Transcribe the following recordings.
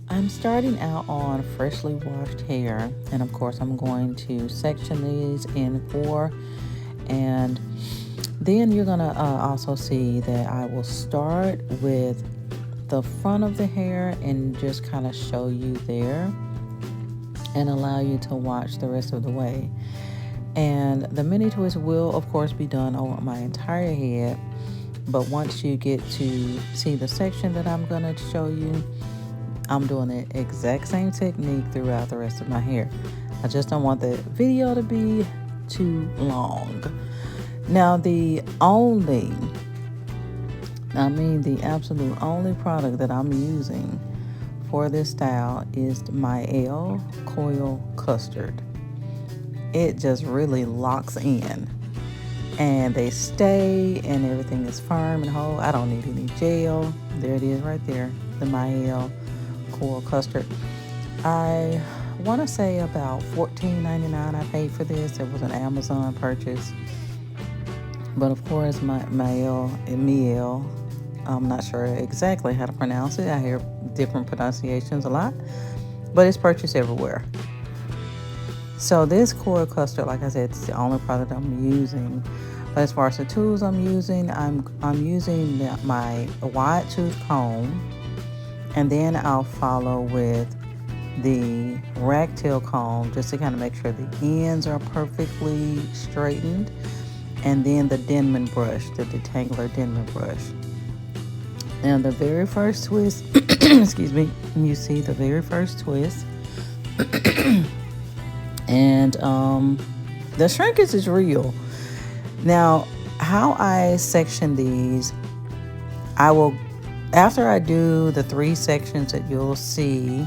I'm starting out on freshly washed hair, and of course, I'm going to section these in four. And then you're gonna also see that I will start with the front of the hair and just kind of show you there and allow you to watch the rest of the way. And the mini twist will, of course, be done on my entire head. But once you get to see the section that I'm gonna show you, I'm doing the exact same technique throughout the rest of my hair. I just don't want the video to be too long. Now, the absolute only product that I'm using for this style is my Mielle Coil Custard. It just really locks in and they stay and everything is firm and whole. I don't need any gel. There it is right there, the Mielle Coil Custard. I want to say about $14.99 I paid for this. It was an Amazon purchase. But of course, Mielle, I'm not sure exactly how to pronounce it. I hear different pronunciations a lot, but it's purchased everywhere. So this coil custard, like I said, it's the only product I'm using. But as far as the tools I'm using, I'm using my wide tooth comb, and then I'll follow with the ragtail comb just to kind of make sure the ends are perfectly straightened, and then the Denman brush, the detangler Denman brush. Now the very first twist, excuse me, you see the very first twist, and the shrinkage is real. Now, how I section these, I will, after I do the 3 sections that you'll see,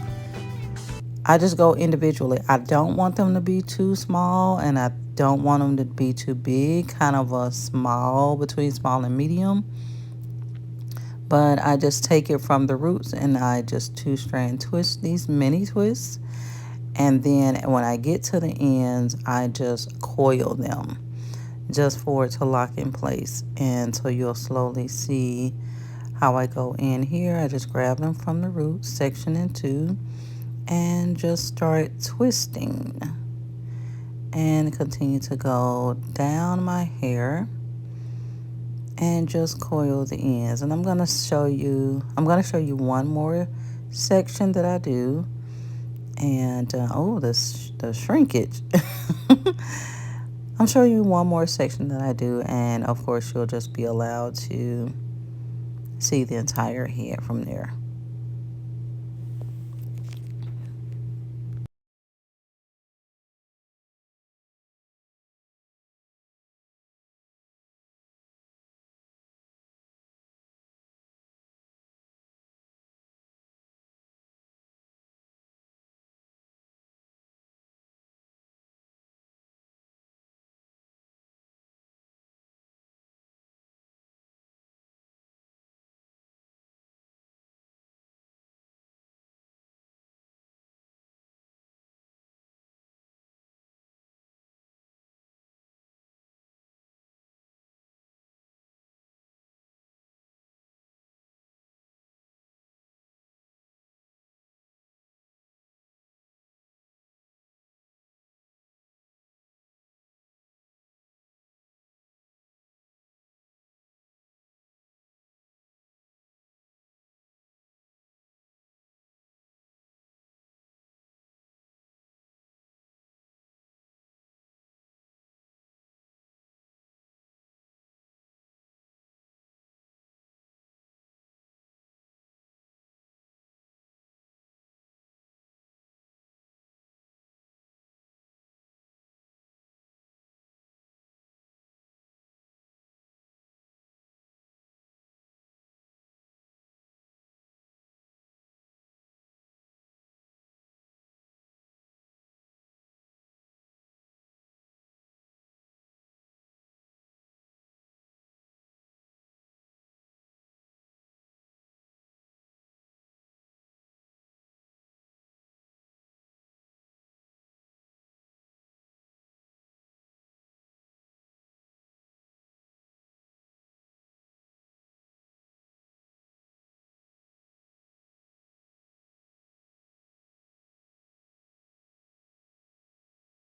I just go individually. I don't want them to be too small and I don't want them to be too big, kind of a small, between small and medium. But I just take it from the roots and I just 2-strand twist these mini twists. And then when I get to the ends, I just coil them just for it to lock in place. And so you'll slowly see how I go in here. I just grab them from the roots, section in 2, and just start twisting and continue to go down my hair and just coil the ends. And I'm going to show you one more section that I do. And the shrinkage. I'm showing you one more section that I do, and of course you'll just be allowed to see the entire head from there.